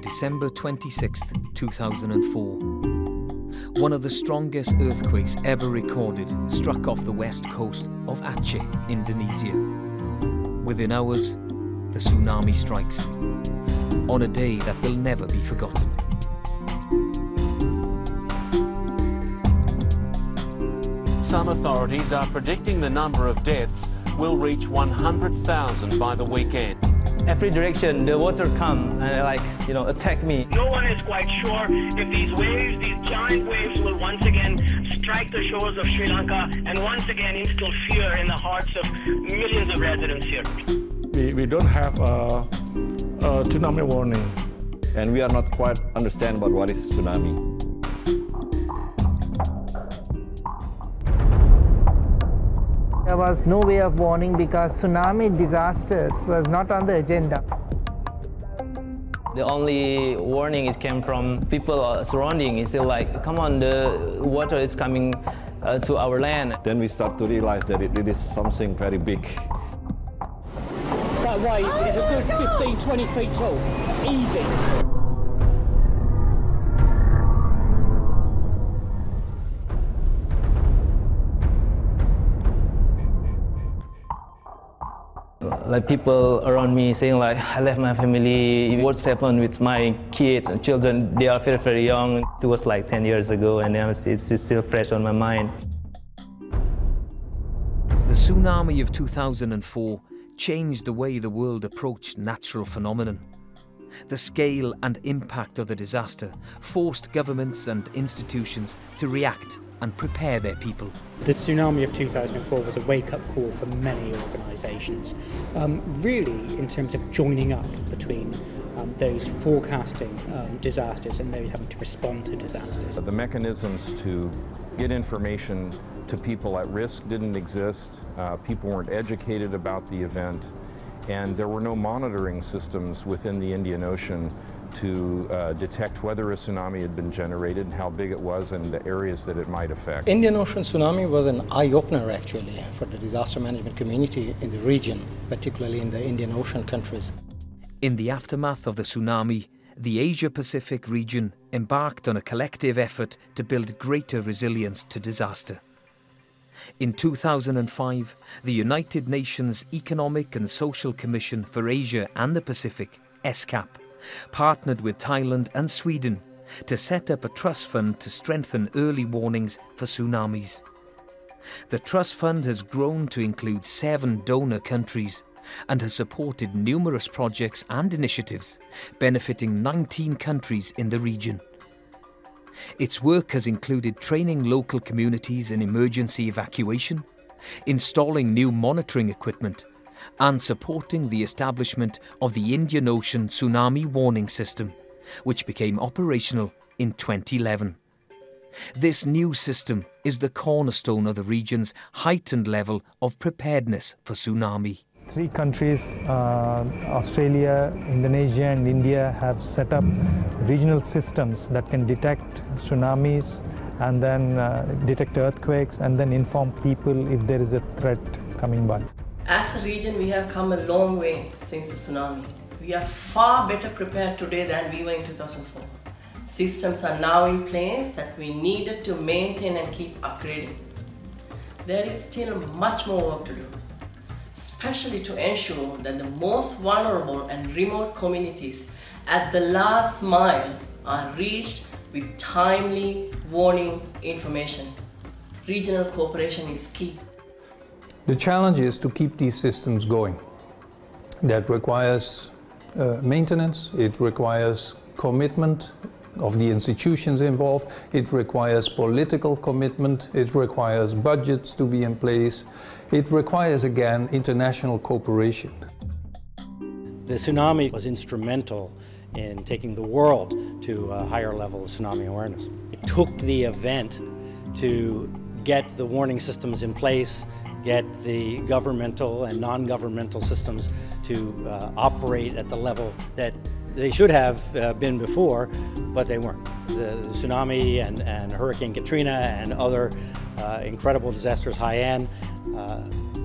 December 26th, 2004. One of the strongest earthquakes ever recorded struck off the west coast of Aceh, Indonesia. Within hours, the tsunami strikes, on a day that will never be forgotten. Some authorities are predicting the number of deaths will reach 100,000 by the weekend. Every direction, the water come and attack me. No one is quite sure if these waves, these giant waves, will once again strike the shores of Sri Lanka and once again instill fear in the hearts of millions of residents here. We don't have a tsunami warning. And we are not quite understand about what is tsunami. There was no way of warning because tsunami disasters was not on the agenda. The only warning it came from people surrounding. It's still like, come on, the water is coming to our land. Then we start to realize that it is something very big. That wave is a good 15, 20 feet tall. Easy. Like people around me saying like, I left my family, what's happened with my kids and children? They are very, very young. It was like 10 years ago and it's still fresh on my mind. The tsunami of 2004 changed the way the world approached natural phenomenon. The scale and impact of the disaster forced governments and institutions to react and prepare their people. The tsunami of 2004 was a wake-up call for many organisations, really in terms of joining up between those forecasting disasters and those having to respond to disasters. The mechanisms to get information to people at risk didn't exist. People weren't educated about the event, and there were no monitoring systems within the Indian Ocean to detect whether a tsunami had been generated, how big it was, and the areas that it might affect. Indian Ocean tsunami was an eye-opener actually for the disaster management community in the region, particularly in the Indian Ocean countries. In the aftermath of the tsunami, the Asia-Pacific region embarked on a collective effort to build greater resilience to disaster. In 2005, the United Nations Economic and Social Commission for Asia and the Pacific, ESCAP, partnered with Thailand and Sweden to set up a trust fund to strengthen early warnings for tsunamis. The trust fund has grown to include 7 donor countries and has supported numerous projects and initiatives benefiting 19 countries in the region. Its work has included training local communities in emergency evacuation, installing new monitoring equipment, and supporting the establishment of the Indian Ocean Tsunami Warning System, which became operational in 2011. This new system is the cornerstone of the region's heightened level of preparedness for tsunami. 3 countries, Australia, Indonesia and India, have set up regional systems that can detect tsunamis and then detect earthquakes and then inform people if there is a threat coming by. As a region, we have come a long way since the tsunami. We are far better prepared today than we were in 2004. Systems are now in place that we needed to maintain and keep upgrading. There is still much more work to do, especially to ensure that the most vulnerable and remote communities at the last mile are reached with timely warning information. Regional cooperation is key. The challenge is to keep these systems going. That requires maintenance, it requires commitment of the institutions involved, it requires political commitment, it requires budgets to be in place, it requires, again, international cooperation. The tsunami was instrumental in taking the world to a higher level of tsunami awareness. It took the event to get the warning systems in place, get the governmental and non-governmental systems to operate at the level that they should have been before, but they weren't. The tsunami and Hurricane Katrina and other incredible disasters, Haiyan,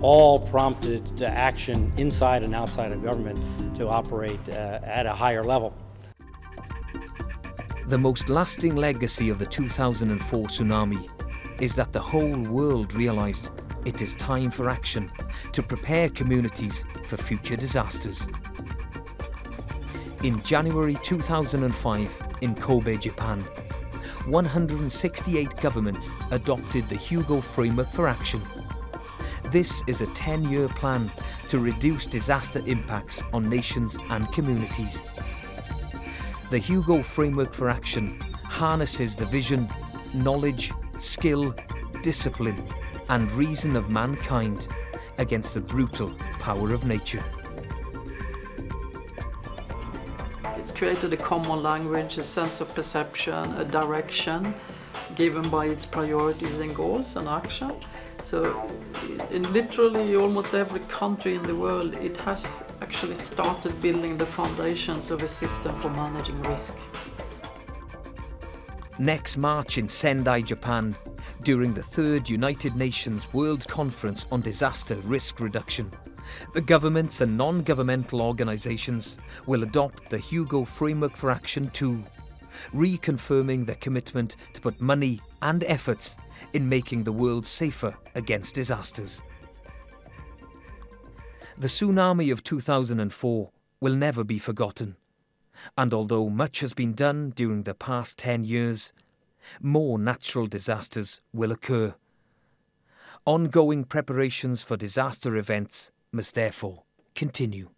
all prompted action inside and outside of government to operate at a higher level. The most lasting legacy of the 2004 tsunami is that the whole world realised it is time for action to prepare communities for future disasters. In January 2005, in Kobe, Japan, 168 governments adopted the Hugo Framework for Action. This is a 10-year plan to reduce disaster impacts on nations and communities. The Hugo Framework for Action harnesses the vision, knowledge, skill, discipline, and reason of mankind against the brutal power of nature. It's created a common language, a sense of perception, a direction given by its priorities and goals and action. So in literally almost every country in the world, it has actually started building the foundations of a system for managing risk. Next March in Sendai, Japan, during the 3rd United Nations World Conference on Disaster Risk Reduction, the governments and non-governmental organisations will adopt the Hugo Framework for Action too, reconfirming their commitment to put money and efforts in making the world safer against disasters. The tsunami of 2004 will never be forgotten, and although much has been done during the past 10 years, more natural disasters will occur. Ongoing preparations for disaster events must therefore continue.